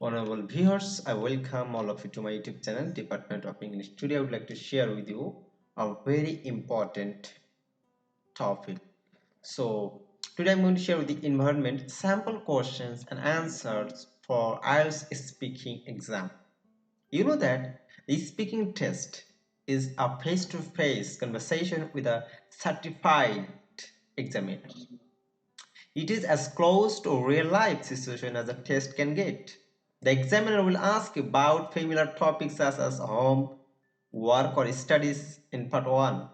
Honorable viewers, I welcome all of you to my YouTube channel, Department of English. Today I would like to share with you a very important topic. So, today I'm going to share with the environment sample questions and answers for IELTS speaking exam. You know that the speaking test is a face-to-face conversation with a certified examiner. It is as close to a real-life situation as a test can get. The examiner will ask you about familiar topics such as home, work or studies in part 1.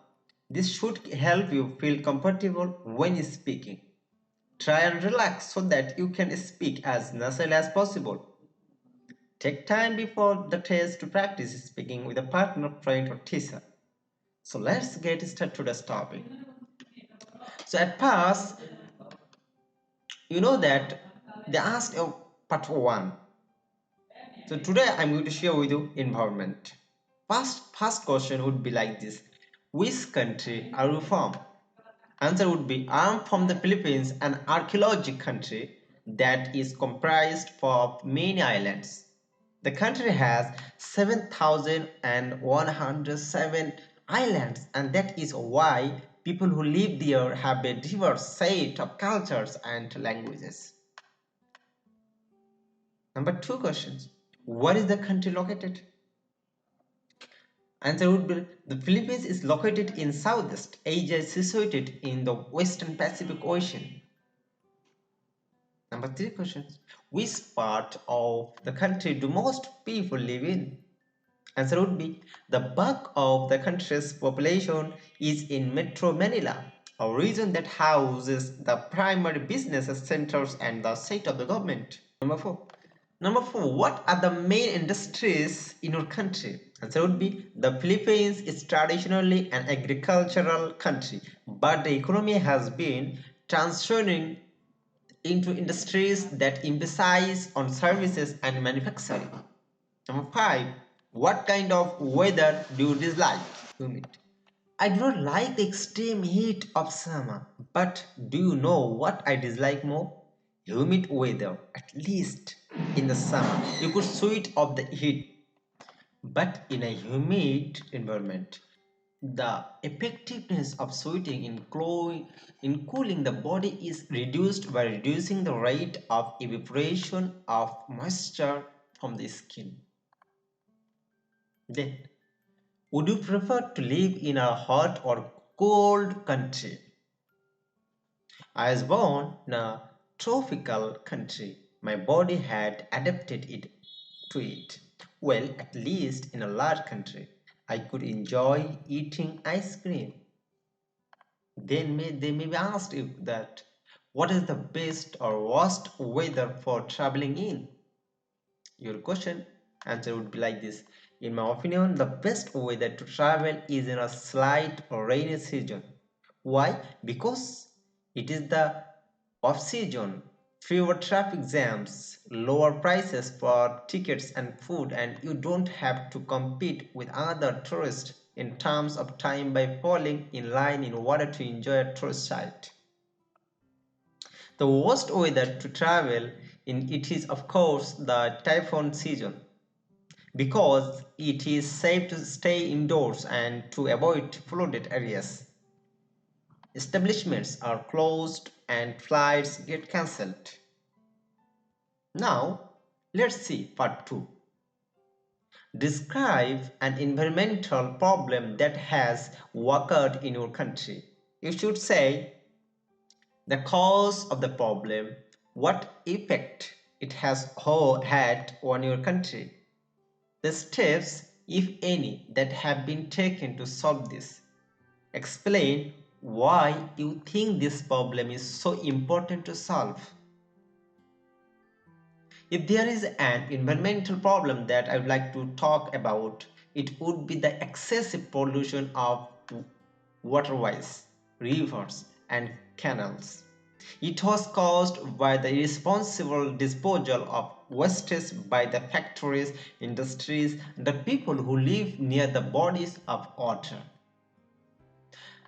This should help you feel comfortable when speaking. Try and relax so that you can speak as naturally as possible. Take time before the test to practice speaking with a partner, friend or teacher. So let's get started to this topic. So at first, you know that they asked part 1. So today I'm going to share with you environment. First question would be like this. Which country are you from? Answer would be I'm from the Philippines, an archaeological country that is comprised of many islands. The country has 7,107 islands, and that is why people who live there have a diverse set of cultures and languages. Number 2 questions. Where is the country located? Answer would be the Philippines is located in Southeast Asia, situated in the Western Pacific Ocean. Number 3 questions. Which part of the country do most people live in? Answer would be the bulk of the country's population is in Metro Manila, a region that houses the primary business centers and the seat of the government. Number four, what are the main industries in your country? Answer would be the Philippines is traditionally an agricultural country, but the economy has been transitioning into industries that emphasize on services and manufacturing. Number 5, what kind of weather do you dislike? Humid. I do not like the extreme heat of summer, but do you know what I dislike more? Humid weather, at least in the summer. You could sweat off the heat, but in a humid environment, the effectiveness of sweating in cooling the body is reduced by reducing the rate of evaporation of moisture from the skin. Then, would you prefer to live in a hot or cold country? I was born in a tropical country. My body had adapted it to it. Well, at least in a large country, I could enjoy eating ice cream. They may be asked you that what is the best or worst weather for traveling in? Your question answer would be like this. In my opinion, the best weather to travel is in a slight or rainy season. Why? Because it is the off season, fewer traffic jams, lower prices for tickets and food, and you don't have to compete with other tourists in terms of time by falling in line in order to enjoy a tourist site. The worst weather to travel in it is of course the typhoon season because it is safe to stay indoors and to avoid flooded areas. Establishments are closed and flights get cancelled. Now, let's see part 2. Describe an environmental problem that has occurred in your country. You should say the cause of the problem, what effect it has had on your country, the steps, if any, that have been taken to solve this. Explain why you think this problem is so important to solve. If there is an environmental problem that I would like to talk about, it would be the excessive pollution of waterways, rivers, and canals. It was caused by the irresponsible disposal of wastes by the factories, industries, and the people who live near the bodies of water.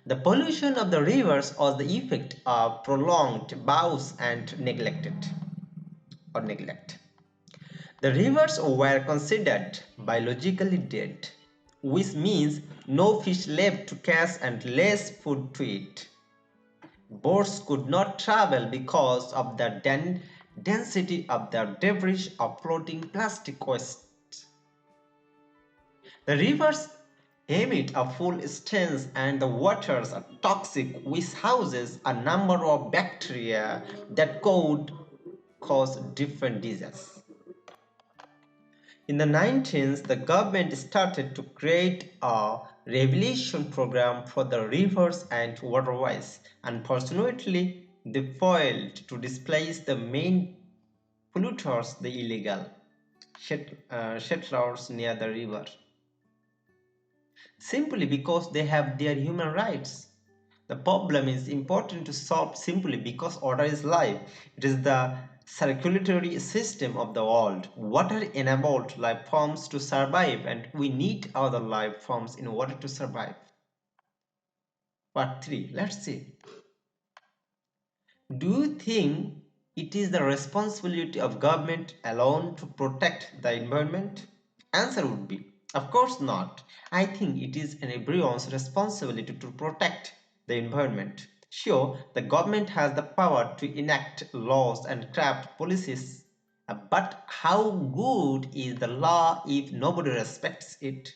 The pollution of the rivers was the effect of prolonged bows and neglect. The rivers were considered biologically dead, which means no fish left to catch and less food to eat. Boats could not travel because of the density of the debris of floating plastic waste. The rivers emit a full stench and the waters are toxic, which houses a number of bacteria that could cause different diseases. In the 19th, the government started to create a rehabilitation program for the rivers and waterways. Unfortunately, they failed to displace the main polluters, the illegal settlers near the river, simply because they have their human rights. The problem is important to solve simply because water is life. It is the circulatory system of the world. Water enabled life forms to survive, and we need other life forms in order to survive. Part 3. Let's see. Do you think it is the responsibility of government alone to protect the environment? Answer would be, of course not. I think it is everyone's responsibility to protect the environment. Sure, the government has the power to enact laws and craft policies, but how good is the law if nobody respects it?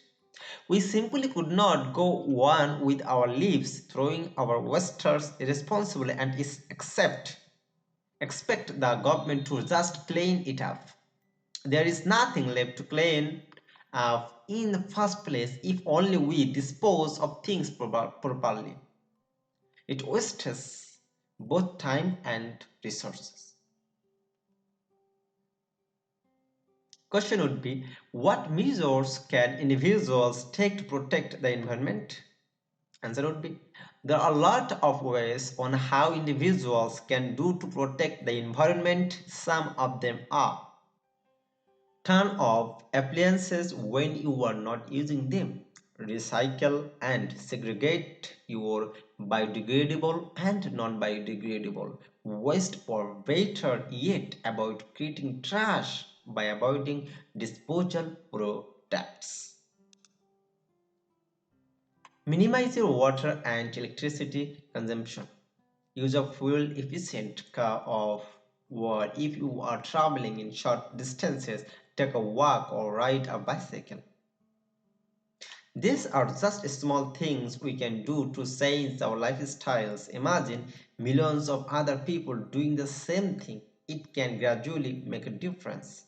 We simply could not go on with our lives throwing our wasters irresponsibly and expect the government to just clean it up. There is nothing left to clean in the first place if only we dispose of things properly. It wastes both time and resources. Question would be, what measures can individuals take to protect the environment? Answer would be, there are a lot of ways on how individuals can do to protect the environment. Some of them are: turn off appliances when you are not using them. Recycle and segregate your biodegradable and non-biodegradable waste, or better yet, avoid creating trash by avoiding disposal products. Minimize your water and electricity consumption. Use a fuel efficient car, or if you are traveling in short distances, take a walk or ride a bicycle. These are just small things we can do to change our lifestyles. Imagine millions of other people doing the same thing. It can gradually make a difference.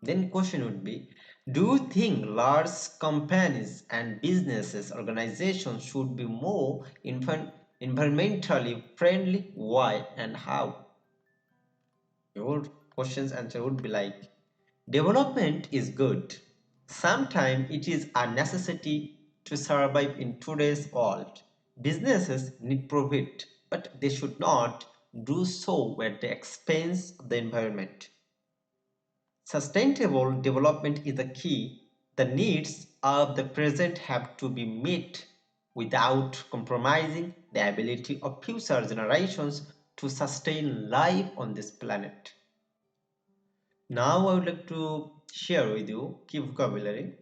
Then question would be, do you think large companies and businesses organizations should be more environmentally friendly? Why and how? Your question's answer would be like, development is good. Sometimes it is a necessity to survive in today's world. Businesses need profit, but they should not do so at the expense of the environment. Sustainable development is the key. The needs of the present have to be met without compromising the ability of future generations to sustain life on this planet. Now I would like to share with you key vocabulary,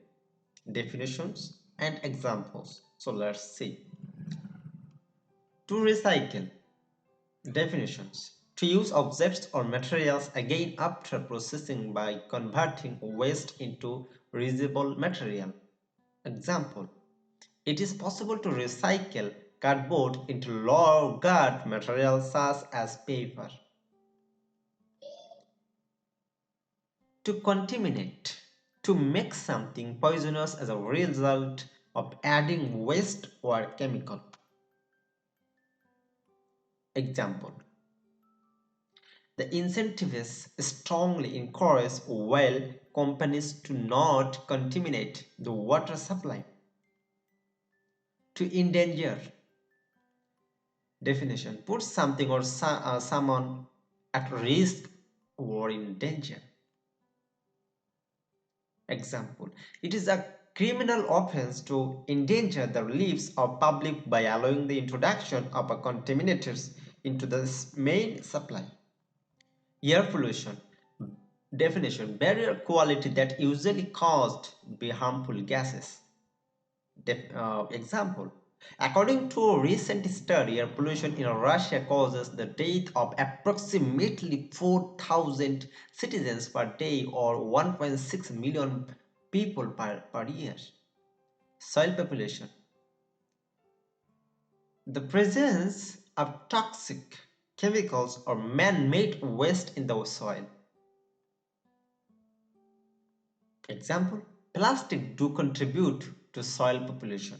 definitions and examples. So let's see. To recycle. Definitions: to use objects or materials again after processing by converting waste into reusable material. Example: it is possible to recycle cardboard into lower guard materials such as paper. To contaminate: to make something poisonous as a result of adding waste or chemical. Example: the incentives strongly encourage well companies to not contaminate the water supply. To endanger. Definition: put something or someone at risk or in danger. Example: it is a criminal offense to endanger the lives of public by allowing the introduction of contaminators into the main supply. Air pollution. Definition: barrier quality that usually caused by harmful gases. Example: according to a recent study, air pollution in Russia causes the death of approximately 4,000 citizens per day or 1.6 million people per year. Soil population: the presence of toxic chemicals or man-made waste in the soil. Example: plastic do contribute to soil population.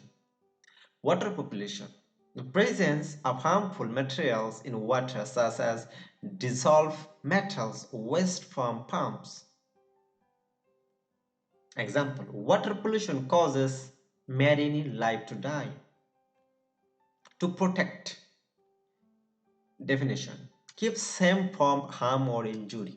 Water population: the presence of harmful materials in water such as dissolved metals, waste from pumps. Example: water pollution causes marine life to die. To protect. Definition: keep safe from harm or injury.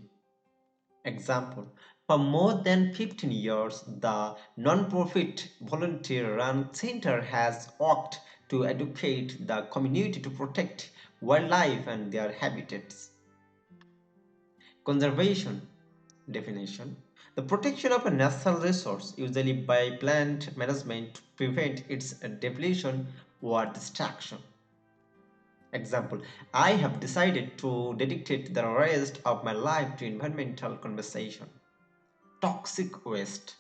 Example: for more than 15 years, the non-profit volunteer-run center has worked to educate the community to protect wildlife and their habitats. Conservation. Definition: the protection of a natural resource, usually by plant management to prevent its depletion or destruction. Example: I have decided to dedicate the rest of my life to environmental conservation. Toxic waste.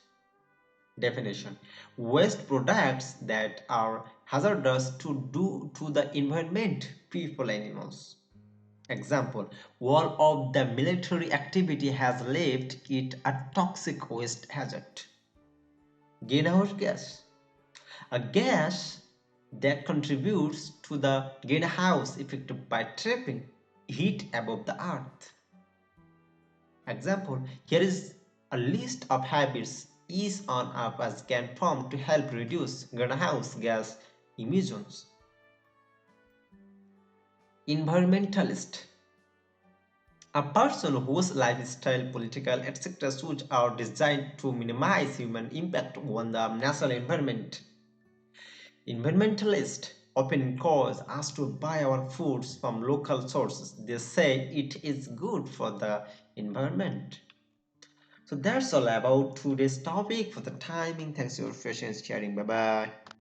Definition: waste products that are hazardous to the environment, people, animals. Example: all of the military activity has left it a toxic waste hazard. Greenhouse gas: a gas that contributes to the greenhouse effect by trapping heat above the earth. Example: here is a list of habits each on of us can form to help reduce greenhouse gas emissions. Environmentalist: a person whose lifestyle, political, etc. suits are designed to minimize human impact on the natural environment. Environmentalists often encourage us to buy our foods from local sources. They say it is good for the environment. So that's all about today's topic. For the timing, thanks for your patience sharing. Bye bye.